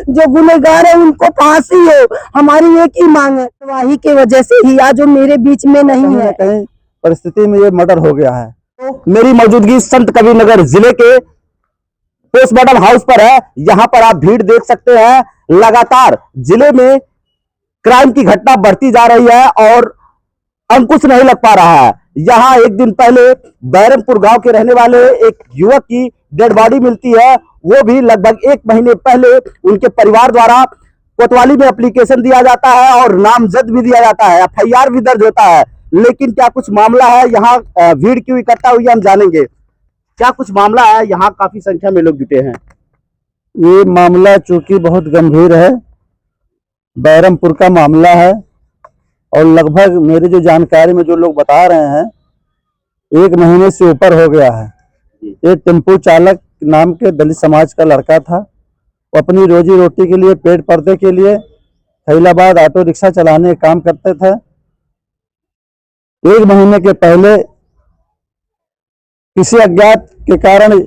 जो गुनहगार है उनको फांसी हो, हमारी एक ही मांग है। गवाही की वजह से ही आज जो मेरे बीच में नहीं है, कहीं परिस्थिति में ये मर्डर हो गया है। तो मेरी मौजूदगी संत कबीर नगर जिले के पोस्टमार्टम हाउस पर है। यहाँ पर आप भीड़ देख सकते हैं। लगातार जिले में क्राइम की घटना बढ़ती जा रही है और अंकुश नहीं लग पा रहा है। यहाँ एक दिन पहले बैरमपुर गांव के रहने वाले एक युवक की डेड बॉडी मिलती है, वो भी लगभग 1 महीने पहले उनके परिवार द्वारा कोतवाली में एप्लीकेशन दिया जाता है और नामजद भी दिया जाता है, FIR भी दर्ज होता है। लेकिन क्या कुछ मामला है, यहाँ भीड़ क्यों इकट्ठा हुई हम जानेंगे। क्या कुछ मामला है, यहाँ काफी संख्या में लोग जुटे हैं। ये मामला चूंकि बहुत गंभीर है, बैरमपुर का मामला है और लगभग मेरी जो जानकारी में जो लोग बता रहे हैं 1 महीने से ऊपर हो गया है। एक टेम्पो चालक नाम के दलित समाज का लड़का था, वो अपनी रोजी रोटी के लिए, पेट पर्दे के लिए फैलाबाद ऑटो रिक्शा चलाने का काम करते थे। 1 महीने के पहले किसी अज्ञात के कारण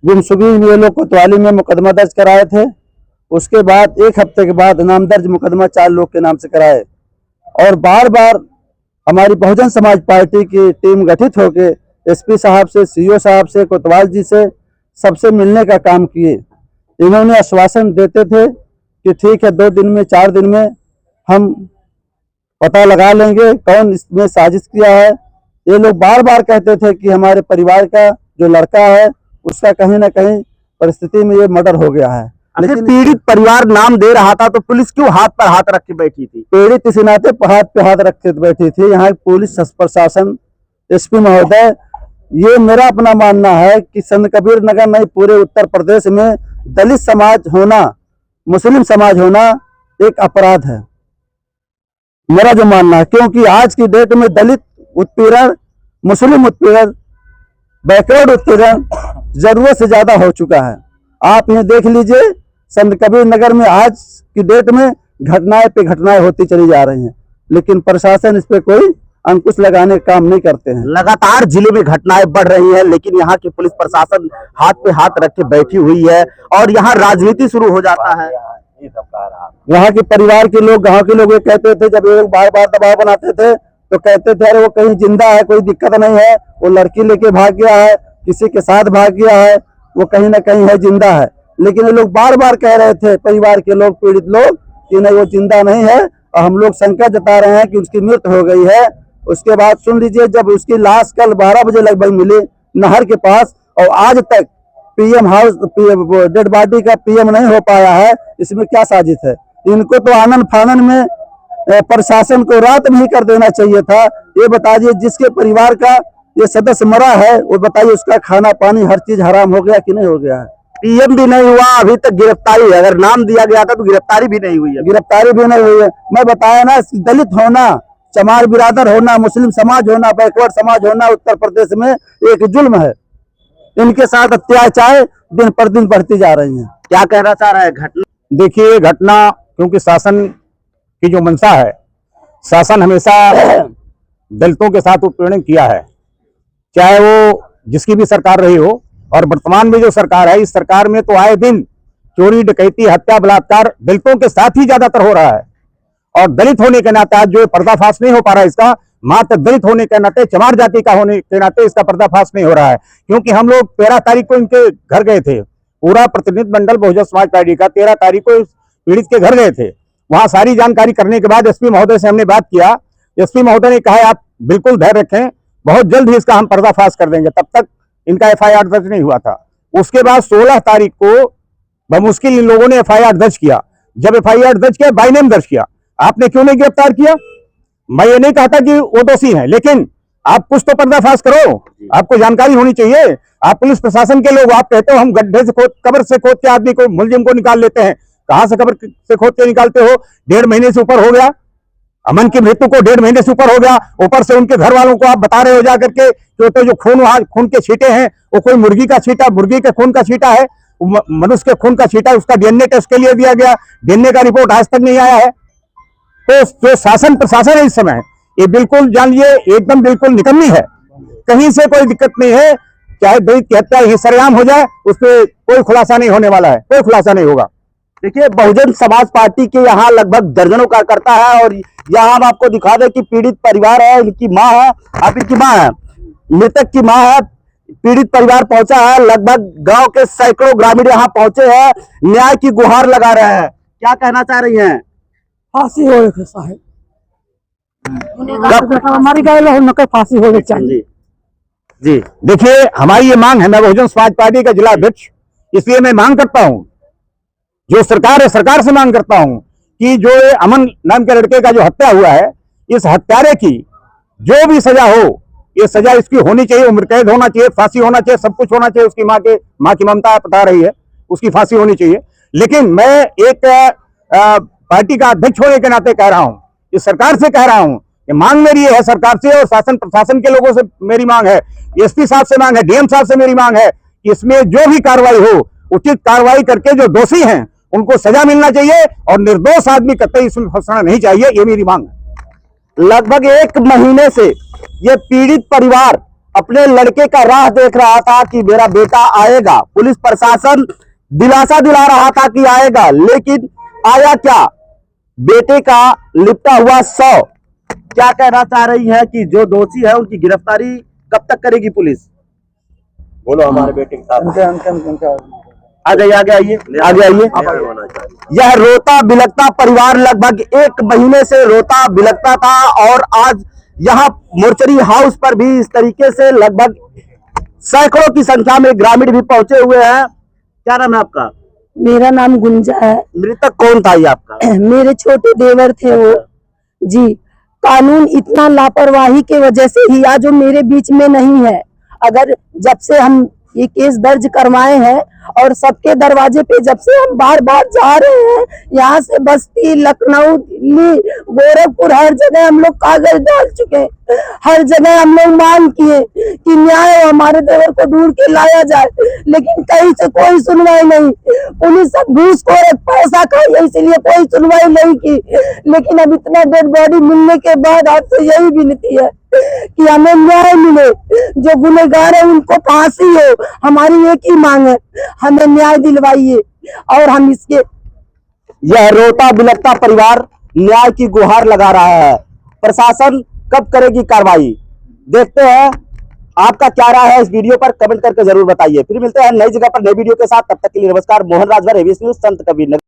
गुमशुदगी में लोग कोतवाली में मुकदमा दर्ज कराए थे। उसके बाद 1 हफ्ते के बाद नामदर्ज मुकदमा 4 लोग के नाम से कराए और बार बार हमारी बहुजन समाज पार्टी की टीम गठित होकर SP साहब से, CO साहब से, कोतवाल जी से सबसे मिलने का काम किए। इन्होंने आश्वासन देते थे कि ठीक है 2 दिन में, 4 दिन में हम पता लगा लेंगे कौन इसमें साजिश किया है। ये लोग बार बार कहते थे कि हमारे परिवार का जो लड़का है उसका कहीं ना कहीं परिस्थिति में ये मर्डर हो गया है। लेकिन पीड़ित परिवार नाम दे रहा था तो पुलिस क्यों हाथ पर हाथ रख के बैठी थी। पीड़ित इसी नाते हाथ पे हाथ रख के बैठी थी। यहाँ पुलिस प्रशासन, SP महोदय, ये मेरा अपना मानना है कि संत कबीर नगर नहीं पूरे उत्तर प्रदेश में दलित समाज होना, मुस्लिम समाज होना एक अपराध है, मेरा जो मानना है। क्योंकि आज की डेट में दलित उत्पीड़न, मुस्लिम उत्पीड़न, बैकवर्ड उत्पीड़न जरूरत से ज्यादा हो चुका है। आप ये देख लीजिए, संत कबीर नगर में आज की डेट में घटनाएं पे घटनाएं होती चली जा रही हैं, लेकिन प्रशासन इस पे कोई अंकुश लगाने का काम नहीं करते हैं। लगातार जिले में घटनाएं बढ़ रही हैं, लेकिन यहाँ की पुलिस प्रशासन हाथ पे हाथ रख के बैठी हुई है और यहाँ राजनीति शुरू हो जाता है। वहाँ के परिवार के लोग, गाँव के लोग ये कहते थे, जब ये लोग बार बार दबाव बनाते थे तो कहते थे अरे वो कहीं जिंदा है, कोई दिक्कत नहीं है, वो लड़की लेके भाग गया है, किसी के साथ भाग गया है, वो कहीं ना कहीं है, जिंदा है। लेकिन ये लोग बार बार कह रहे थे, परिवार के लोग, पीड़ित लोग, कि नहीं वो जिंदा नहीं है और हम लोग शंका जता रहे हैं कि उसकी मृत्यु हो गई है। उसके बाद सुन लीजिए, जब उसकी लाश कल 12 बजे लगभग मिली नहर के पास और आज तक PM हाउस डेड बॉडी का PM नहीं हो पाया है, इसमें क्या साजिश है। इनको तो आनन फानन में प्रशासन को रात में ही कर देना चाहिए था। ये बताइए, जिसके परिवार का ये सदस्य मरा है, वो बताइए उसका खाना पानी हर चीज हराम हो गया कि नहीं हो गया है। PM भी नहीं हुआ, अभी तक गिरफ्तारी है। अगर नाम दिया गया था तो गिरफ्तारी भी नहीं हुई है। गिरफ्तारी भी नहीं हुई है। मैं बताया ना, दलित होना, चमार बिरादर होना, मुस्लिम समाज होना, बैकवर्ड समाज होना उत्तर प्रदेश में एक जुल्म है। इनके साथ अत्याचार दिन पर दिन बढ़ती जा रही है। क्या कहना चाह रहा है घटना? देखिए, घटना क्योंकि शासन की जो मंशा है, शासन हमेशा दलितों के साथ उत्पीड़न किया है, चाहे वो जिसकी भी सरकार रही हो। और वर्तमान में जो सरकार है, इस सरकार में तो आए दिन चोरी, डकैती, हत्या, बलात्कार दलितों के साथ ही ज्यादातर हो रहा है। और दलित होने के नाते आज जो पर्दाफाश नहीं हो पा रहा है, इसका मात्र दलित होने के नाते, चमार जाति का होने के नाते इसका पर्दाफाश नहीं हो रहा है। क्योंकि हम लोग 13 तारीख को इनके घर गए थे, पूरा प्रतिनिधि मंडल बहुजन समाज पार्टी का 13 तारीख को पीड़ित के घर गए थे। वहां सारी जानकारी करने के बाद SP महोदय से हमने बात किया। SP महोदय ने कहा आप बिल्कुल धैर्य रखें, बहुत जल्द ही इसका हम पर्दाफाश कर देंगे। तब तक इनका FIR दर्ज नहीं हुआ था। उसके बाद 16 तारीख को बमुश्किल इन लोगों ने FIR दर्ज किया। जब FIR दर्ज किया, बाय नेम दर्ज किया। आपने क्यों नहीं गिरफ्तार किया? मैं ये नहीं कहता कि वो दोषी हैं, लेकिन आप कुछ तो पर्दाफाश करो, आपको जानकारी होनी चाहिए। आप पुलिस प्रशासन के लोग, आप कहते हो हम गड्ढे से खोद, कब्र से खोद के आदमी को, मुलजिम को निकाल लेते हैं। कहां से कब्र से खोद के निकालते हो? 1.5 महीने से ऊपर हो गया, अमन की मृत्यु को 1.5 महीने से ऊपर हो गया। ऊपर से उनके घर वालों को आप बता रहे हो जाकर के कि तो जो खून, वहां खून के छींटे हैं, वो कोई मुर्गी का छींटा, मुर्गी के खून का छींटा है, मनुष्य के खून का छींटा, उसका DNA टेस्ट के लिए दिया गया, DNA का रिपोर्ट आज तक नहीं आया है। तो जो शासन प्रशासन है इस समय, ये बिल्कुल जानिए एकदम बिल्कुल निकम्मी है। कहीं से कोई दिक्कत नहीं है, चाहे दलित की हत्या ही सरेआम हो जाए, उस पर कोई खुलासा नहीं होने वाला है, कोई खुलासा नहीं होगा। देखिए, बहुजन समाज पार्टी के यहाँ लगभग दर्जनों कार्यकर्ता है और यहाँ हम आपको दिखा दें कि पीड़ित परिवार है, इनकी माँ है, आप इनकी माँ है, मृतक की माँ है, पीड़ित परिवार पहुंचा है। लगभग गांव के सैकड़ों ग्रामीण यहाँ पहुंचे हैं, न्याय की गुहार लगा रहे हैं। क्या कहना चाह रही हैं? फांसी हो साहब, हमारी गाय फांसी होनी चाहिए। जी देखिए, हमारी ये मांग है, मैं बहुजन समाज पार्टी का जिला अध्यक्ष, इसलिए मैं मांग करता हूं, जो सरकार है सरकार से मांग करता हूं कि जो ये अमन नाम के लड़के का जो हत्या हुआ है, इस हत्यारे की जो भी सजा हो, ये सजा इसकी होनी चाहिए, उम्र कैद होना चाहिए, फांसी होना चाहिए, सब कुछ होना चाहिए। उसकी माँ की ममता बता रही है, उसकी फांसी होनी चाहिए। लेकिन मैं एक पार्टी का अध्यक्ष होने के नाते कह रहा हूं, इस सरकार से कह रहा हूं, ये मांग मेरी है सरकार से और शासन प्रशासन के लोगों से मेरी मांग है, एसपी साहब से मांग है, डीएम साहब से मेरी मांग है कि इसमें जो भी कार्रवाई हो, उचित कार्रवाई करके जो दोषी हैं उनको सजा मिलना चाहिए और निर्दोष आदमी कतई इसमें फंसना नहीं चाहिए, ये मेरी मांग है। लगभग 1 महीने से ये पीड़ित परिवार अपने लड़के का राह देख रहा था कि मेरा बेटा आएगा, पुलिस प्रशासन दिलासा दिला रहा था कि आएगा, लेकिन आया क्या? बेटे का लिपटा हुआ शव। क्या कहना चाह रही है कि जो दोषी है उनकी गिरफ्तारी कब तक करेगी पुलिस? बोलो हमारे बेटे के साथ। आगे आइए। यह रोता बिलखता परिवार लगभग 1 महीने से रोता बिलखता था और आज यहाँ मोर्चरी हाउस पर भी इस तरीके से लगभग सैकड़ों की संख्या में ग्रामीण भी पहुंचे हुए हैं। क्या नाम है आपका? मेरा नाम गुंजा है। मृतक कौन था ये आपका? मेरे छोटे देवर थे वो जी। कानून इतना लापरवाही के वजह से ही आज जो मेरे बीच में नहीं है। अगर जब से हम ये केस दर्ज करवाए हैं और सबके दरवाजे पे जब से हम बार बार जा रहे हैं, यहाँ से बस्ती, लखनऊ, दिल्ली, गोरखपुर, हर जगह हम लोग कागज डाल चुके हैं। हर जगह हम लोग मांग किए कि न्याय हमारे देवर को ढूंढ के लाया जाए, लेकिन कहीं से कोई सुनवाई नहीं। पुलिस सब घूसखोर पैसा खाई, इसलिए कोई सुनवाई नहीं की। लेकिन अब इतना डेड बॉडी मिलने के बाद आपसे यही विनती है कि हमें न्याय मिले, जो गुनहगार है उनको फांसी हो। हमारी एक ही मांग है, हमें न्याय दिलवाइए। और हम इसके यह रोता बिलखता परिवार न्याय की गुहार लगा रहा है। प्रशासन कब करेगी कार्रवाई? देखते हैं आपका क्या राय है इस वीडियो पर, कमेंट करके जरूर बताइए। फिर मिलते हैं नई जगह पर नई वीडियो के साथ, तब तक के लिए नमस्कार। मोहन राजभर, एबीएस न्यूज, संत कबीर नगर।